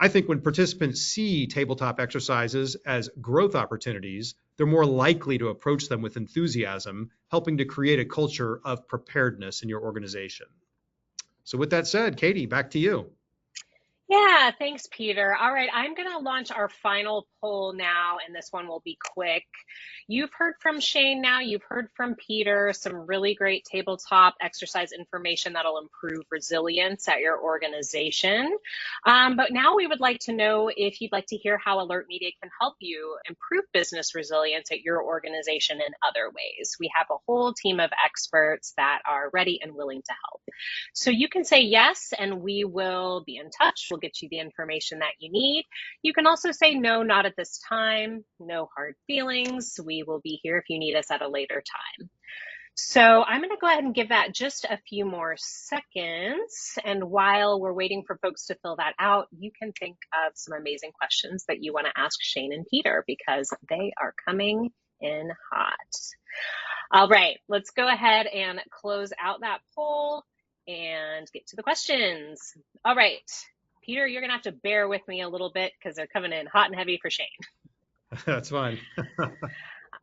I think when participants see tabletop exercises as growth opportunities, they're more likely to approach them with enthusiasm, helping to create a culture of preparedness in your organization. So with that said, Katie, back to you. Yeah, thanks, Peter. All right, I'm going to launch our final poll now, and this one will be quick. You've heard from Shane now, you've heard from Peter, some really great tabletop exercise information that'll improve resilience at your organization. But now we would like to know if you'd like to hear how Alert Media can help you improve business resilience at your organization in other ways. We have a whole team of experts that are ready and willing to help. So you can say yes, and we will be in touch. We'll get you the information that you need. You can also say no, not at this time. No hard feelings. We will be here if you need us at a later time. So I'm going to go ahead and give that just a few more seconds. And while we're waiting for folks to fill that out, you can think of some amazing questions that you want to ask Shane and Peter, because they are coming in hot. All right, let's go ahead and close out that poll and get to the questions. All right, Peter, you're gonna have to bear with me a little bit because they're coming in hot and heavy for Shane. That's fine.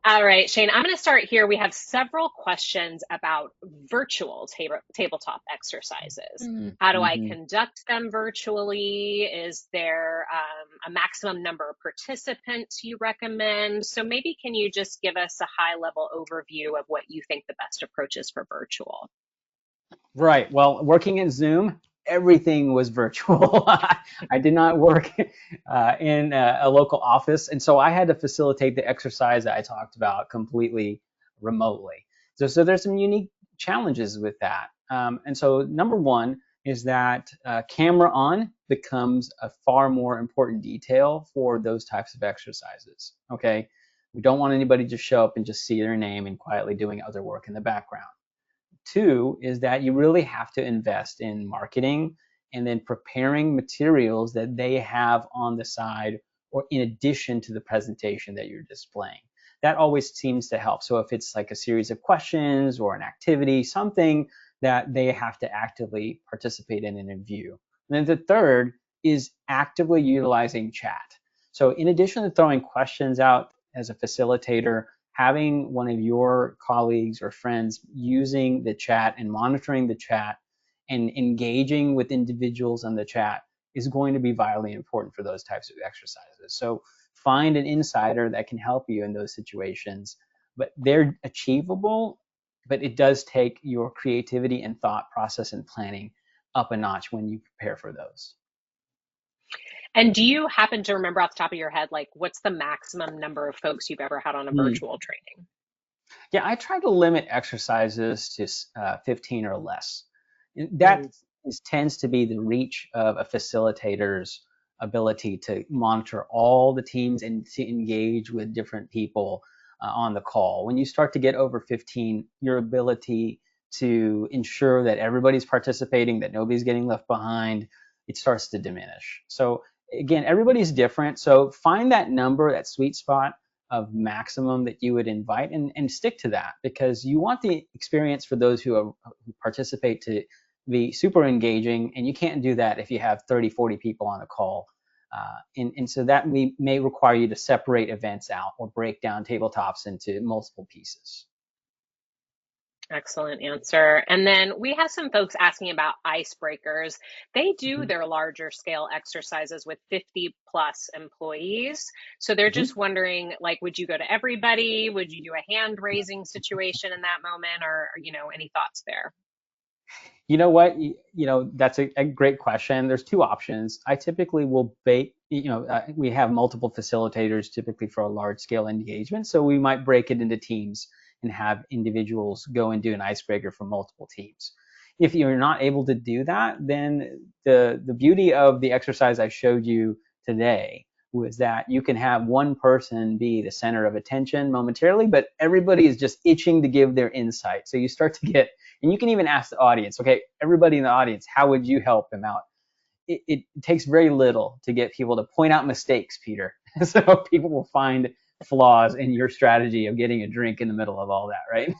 All right, Shane, I'm gonna start here. We have several questions about virtual tabletop exercises. How do I conduct them virtually? Is there a maximum number of participants you recommend? So maybe can you just give us a high level overview of what you think the best approach is for virtual? Right. Well, working in Zoom, everything was virtual. I did not work in a local office, and so I had to facilitate the exercise that I talked about completely remotely. So there's some unique challenges with that. And so number one is that camera on becomes a far more important detail for those types of exercises. Okay, we don't want anybody to show up and just see their name and quietly doing other work in the background. Two is that you really have to invest in marketing and then preparing materials that they have on the side or in addition to the presentation that you're displaying. That always seems to help. So if it's like a series of questions or an activity, something that they have to actively participate in and view. And then the third is actively utilizing chat. So in addition to throwing questions out as a facilitator, having one of your colleagues or friends using the chat and monitoring the chat and engaging with individuals in the chat is going to be vitally important for those types of exercises. So find an insider that can help you in those situations, but they're achievable, but it does take your creativity and thought process and planning up a notch when you prepare for those. And do you happen to remember off the top of your head, like what's the maximum number of folks you've ever had on a virtual training? Yeah, I try to limit exercises to 15 or less. That tends to be the reach of a facilitator's ability to monitor all the teams and to engage with different people on the call. When you start to get over 15, your ability to ensure that everybody's participating, that nobody's getting left behind, it starts to diminish. So again, everybody's different. So find that number, that sweet spot of maximum that you would invite, and stick to that, because you want the experience for those who participate to be super engaging, and you can't do that if you have 30, 40 people on a call. And so that may require you to separate events out or break down tabletops into multiple pieces. Excellent answer. And then we have some folks asking about icebreakers. They do their larger scale exercises with 50 plus employees. So they're just wondering, like, would you go to everybody? Would you do a hand raising situation in that moment, or, any thoughts there? You know what? That's a great question. There's two options. I typically will we have multiple facilitators typically for a large scale engagement. So we might break it into teams and have individuals go and do an icebreaker for multiple teams. If you're not able to do that, then the beauty of the exercise I showed you today was that you can have one person be the center of attention momentarily, but everybody is just itching to give their insight. So you start to get, and you can even ask the audience, okay, everybody in the audience, how would you help them out? It takes very little to get people to point out mistakes, Peter. So people will find flaws in your strategy of getting a drink in the middle of all that, right?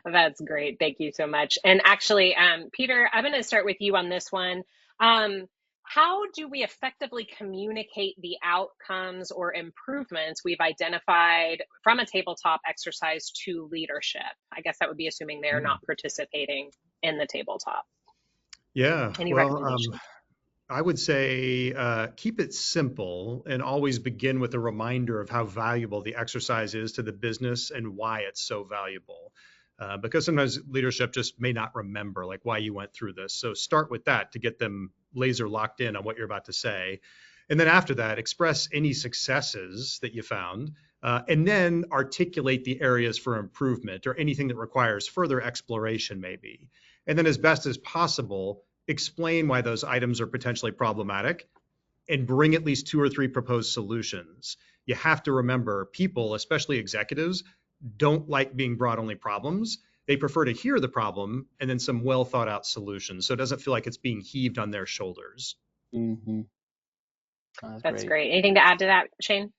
That's great. Thank you so much. And actually, Peter, I'm going to start with you on this one. How do we effectively communicate the outcomes or improvements we've identified from a tabletop exercise to leadership? I guess that would be assuming they're not participating in the tabletop. Yeah. Any recommendations? I would say keep it simple and always begin with a reminder of how valuable the exercise is to the business and why it's so valuable. Because sometimes leadership just may not remember like why you went through this. So start with that to get them laser locked in on what you're about to say. And then after that, express any successes that you found, and then articulate the areas for improvement or anything that requires further exploration maybe. And then as best as possible, explain why those items are potentially problematic and bring at least 2 or 3 proposed solutions. You have to remember, people, especially executives, don't like being brought only problems. They prefer to hear the problem and then some well thought out solutions. So it doesn't feel like it's being heaved on their shoulders. Mm-hmm. That's great. Anything to add to that, Shane?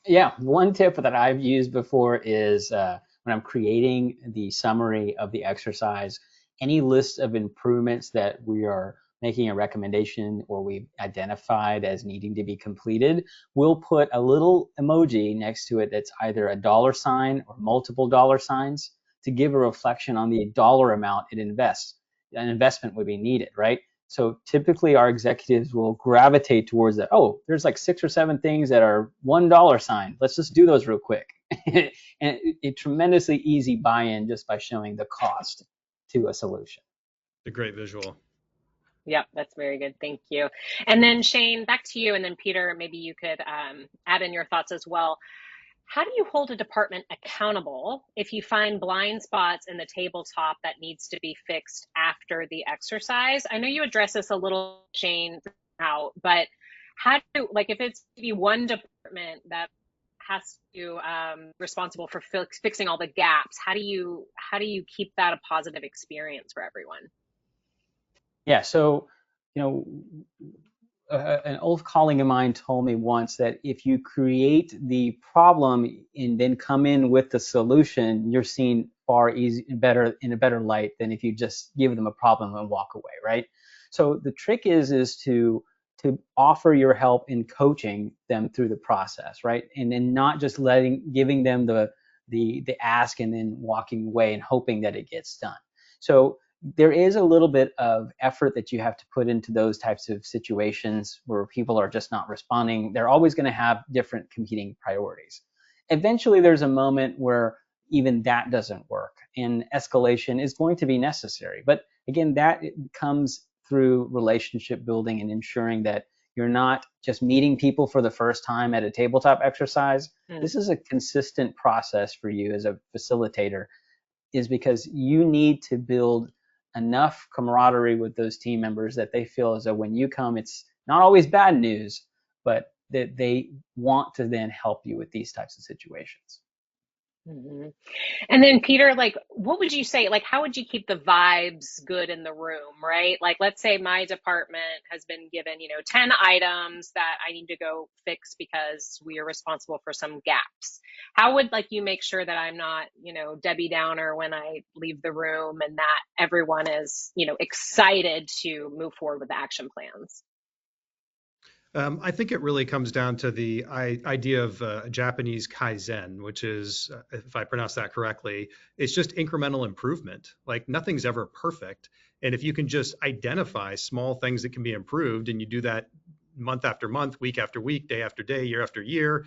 Yeah, one tip that I've used before is when I'm creating the summary of the exercise, any list of improvements that we are making a recommendation or we've identified as needing to be completed, we'll put a little emoji next to it that's either a dollar sign or multiple dollar signs to give a reflection on the dollar amount an investment would be needed, right? So typically our executives will gravitate towards that. Oh, there's like 6 or 7 things that are $1 sign. Let's just do those real quick. And a tremendously easy buy-in just by showing the cost to a solution. A great visual. Yep, that's very good. Thank you. And then Shane, back to you. And then Peter, maybe you could add in your thoughts as well. How do you hold a department accountable if you find blind spots in the tabletop that needs to be fixed after the exercise? I know you addressed this a little, Shane, out, but how do, like, if it's maybe one department that has to responsible for fixing all the gaps, how do you keep that a positive experience for everyone? Yeah, so an old colleague of mine told me once that if you create the problem and then come in with the solution, you're seen in a better light than if you just give them a problem and walk away, right? So the trick is to offer your help in coaching them through the process, right? And then not just giving them the ask and then walking away and hoping that it gets done. So there is a little bit of effort that you have to put into those types of situations where people are just not responding. They're always going to have different competing priorities. Eventually, there's a moment where even that doesn't work, and escalation is going to be necessary. But again, that comes through relationship building and ensuring that you're not just meeting people for the first time at a tabletop exercise. This is a consistent process for you as a facilitator, is because you need to build enough camaraderie with those team members that they feel as though when you come, it's not always bad news, but that they want to then help you with these types of situations. Mhm. And then Peter, like, what would you say, like, how would you keep the vibes good in the room, right? Like, let's say my department has been given, 10 items that I need to go fix because we are responsible for some gaps. How would like you make sure that I'm not, Debbie Downer when I leave the room and that everyone is, excited to move forward with the action plans? I think it really comes down to the idea of Japanese kaizen, which is, if I pronounce that correctly, it's just incremental improvement. Like nothing's ever perfect. And if you can just identify small things that can be improved and you do that month after month, week after week, day after day, year after year,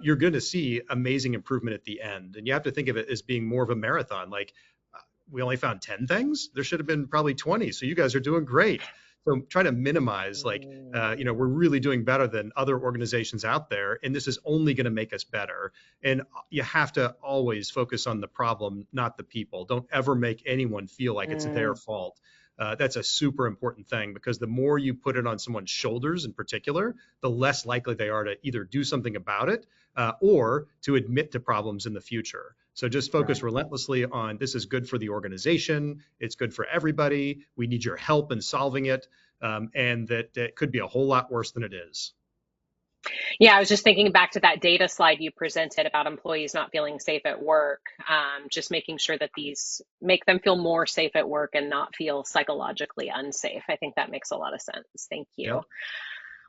you're going to see amazing improvement at the end. And you have to think of it as being more of a marathon. Like we only found 10 things. There should have been probably 20. So you guys are doing great. So try to minimize, like, we're really doing better than other organizations out there, and this is only going to make us better. And you have to always focus on the problem, not the people. Don't ever make anyone feel like it's their fault. That's a super important thing, because the more you put it on someone's shoulders in particular, the less likely they are to either do something about it or to admit to problems in the future. So just focus relentlessly on this is good for the organization. It's good for everybody. We need your help in solving it. And that it could be a whole lot worse than it is. Yeah, I was just thinking back to that data slide you presented about employees not feeling safe at work. Just making sure that these make them feel more safe at work and not feel psychologically unsafe. I think that makes a lot of sense. Thank you. Yep.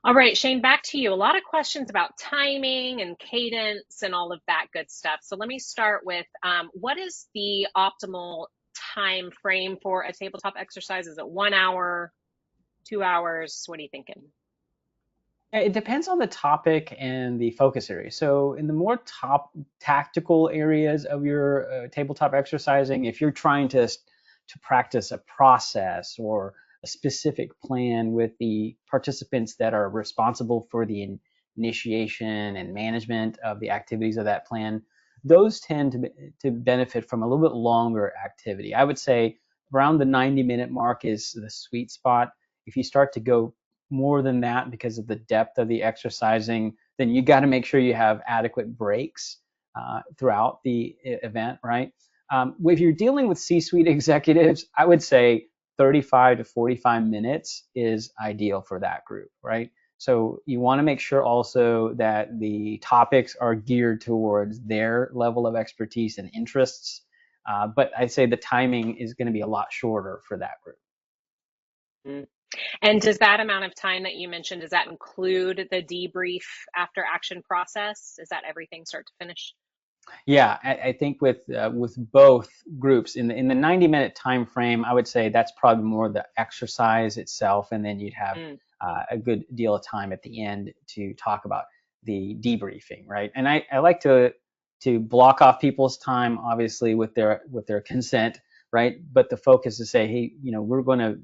All right, Shane, back to you. A lot of questions about timing and cadence and all of that good stuff. So let me start with what is the optimal time frame for a tabletop exercise? Is it 1 hour, 2 hours? What are you thinking? It depends on the topic and the focus area. So in the more top tactical areas of your tabletop exercising, if you're trying to practice a process or a specific plan with the participants that are responsible for the initiation and management of the activities of that plan, those tend to benefit from a little bit longer activity. I would say around the 90-minute mark is the sweet spot. If you start to go more than that because of the depth of the exercising, then you got to make sure you have adequate breaks throughout the event, right? If you're dealing with C-suite executives, I would say 35 to 45 minutes is ideal for that group, right? So you want to make sure also that the topics are geared towards their level of expertise and interests. But I'd say the timing is going to be a lot shorter for that group. Mm. And does that amount of time that you mentioned, does that include the debrief after action process? Is that everything start to finish? Yeah, I think with both groups in the 90-minute time frame, I would say that's probably more the exercise itself, and then you'd have a good deal of time at the end to talk about the debriefing, right? And I like to block off people's time, obviously with their consent, right? But the focus is say, hey, we're going to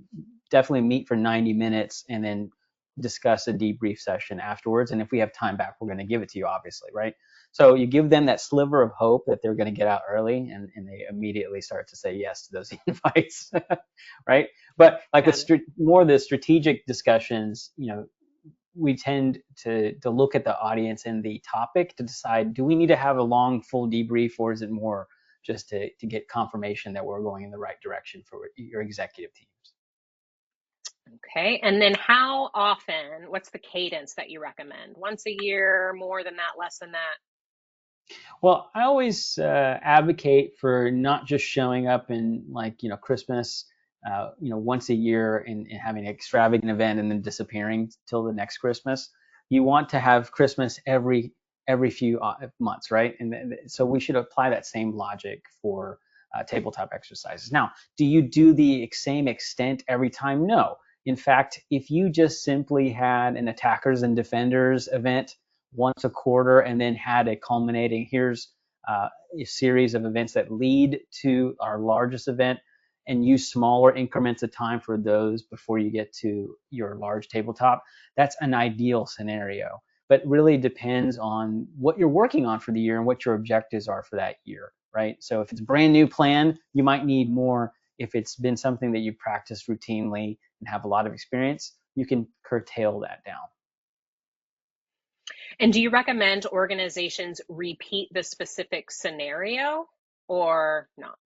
definitely meet for 90 minutes and then discuss a debrief session afterwards. And if we have time back, we're going to give it to you, obviously, right? So you give them that sliver of hope that they're going to get out early, and they immediately start to say yes to those invites, right? But like with more of the strategic discussions, we tend to look at the audience and the topic to decide, do we need to have a long, full debrief, or is it more just to get confirmation that we're going in the right direction for your executive teams? Okay, and then how often, what's the cadence that you recommend? Once a year, more than that, less than that? Well, I always advocate for not just showing up in Christmas, once a year and having an extravagant event and then disappearing till the next Christmas. You want to have Christmas every few months, right? And so we should apply that same logic for tabletop exercises. Now, do you do the same extent every time? No. In fact, if you just simply had an attackers and defenders event once a quarter and then had a culminating, here's a series of events that lead to our largest event, and use smaller increments of time for those before you get to your large tabletop, that's an ideal scenario. But really depends on what you're working on for the year and what your objectives are for that year, right? So if it's a brand new plan, you might need more if it's been something that you practice routinely and have a lot of experience, you can curtail that down. And do you recommend organizations repeat the specific scenario or not?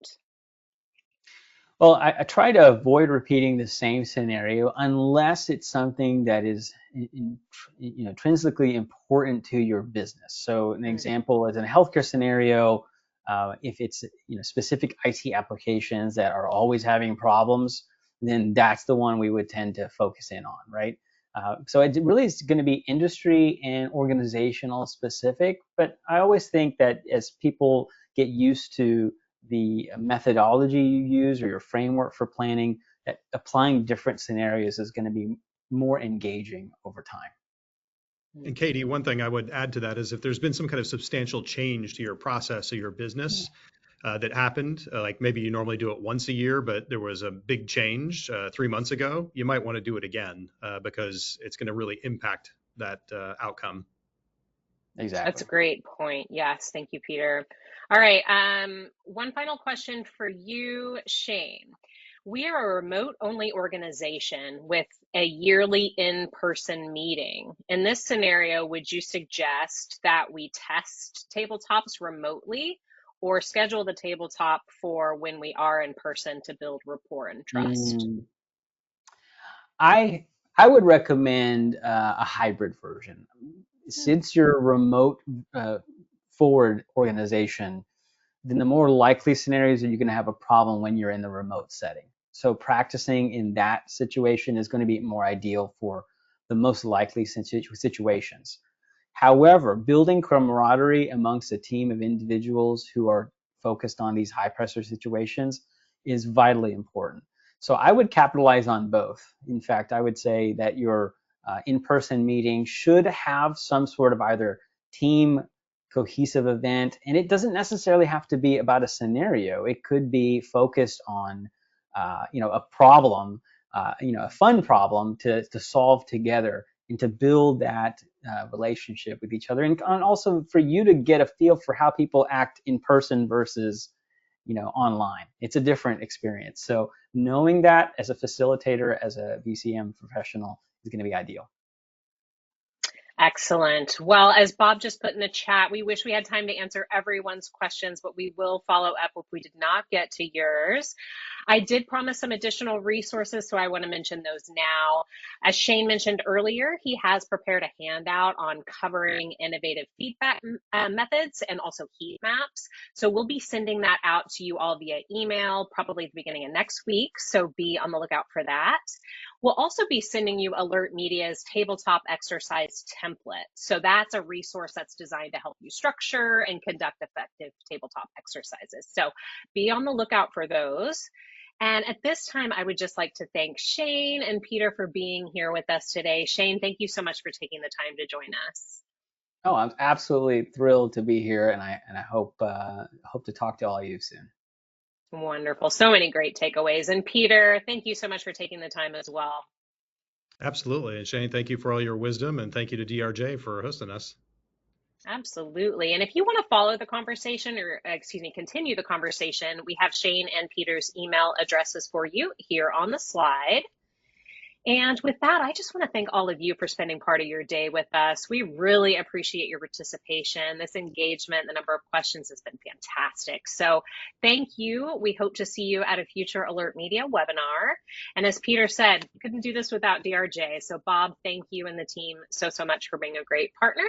Well, I try to avoid repeating the same scenario unless it's something that is intrinsically important to your business. So an example is in a healthcare scenario, if it's specific IT applications that are always having problems, then that's the one we would tend to focus in on, right? So it really is going to be industry and organizational specific, but I always think that as people get used to the methodology you use or your framework for planning, that applying different scenarios is going to be more engaging over time. And Katie, one thing I would add to that is if there's been some kind of substantial change to your process or your business that happened, like maybe you normally do it once a year, but there was a big change 3 months ago, you might want to do it again because it's going to really impact that outcome. Exactly. That's a great point. Yes, thank you, Peter. All right, one final question for you, Shane. We are a remote-only organization with a yearly in-person meeting. In this scenario, would you suggest that we test tabletops remotely or schedule the tabletop for when we are in person to build rapport and trust? I would recommend a hybrid version. Since you're a remote forward organization, then the more likely scenarios that you're going to have a problem when you're in the remote setting. So practicing in that situation is going to be more ideal for the most likely situations. However, building camaraderie amongst a team of individuals who are focused on these high pressure situations is vitally important. So I would capitalize on both. In fact, I would say that your in-person meeting should have some sort of either team cohesive event, and it doesn't necessarily have to be about a scenario. It could be focused on a problem, a fun problem to solve together and to build that relationship with each other, and also for you to get a feel for how people act in person versus online. It's a different experience. So knowing that as a facilitator, as a VCM professional, is going to be ideal. Excellent. Well, as Bob just put in the chat, we wish we had time to answer everyone's questions, but we will follow up if we did not get to yours. I did promise some additional resources, so I want to mention those now. As Shane mentioned earlier, he has prepared a handout on covering innovative feedback methods and also heat maps. So we'll be sending that out to you all via email, probably at the beginning of next week, so be on the lookout for that. We'll also be sending you Alert Media's Tabletop Exercise Template. So that's a resource that's designed to help you structure and conduct effective tabletop exercises. So be on the lookout for those. And at this time, I would just like to thank Shane and Peter for being here with us today. Shane, thank you so much for taking the time to join us. Oh, I'm absolutely thrilled to be here, and I hope to talk to all of you soon. Wonderful. So many great takeaways. And Peter, thank you so much for taking the time as well. Absolutely. And Shane, thank you for all your wisdom, and thank you to DRJ for hosting us. Absolutely. And if you want to follow the conversation or, continue the conversation, we have Shane and Peter's email addresses for you here on the slide. And with that, I just want to thank all of you for spending part of your day with us. We really appreciate your participation. This engagement, the number of questions has been fantastic. So thank you. We hope to see you at a future Alert Media webinar. And as Peter said, couldn't do this without DRJ. So Bob, thank you and the team so much for being a great partner.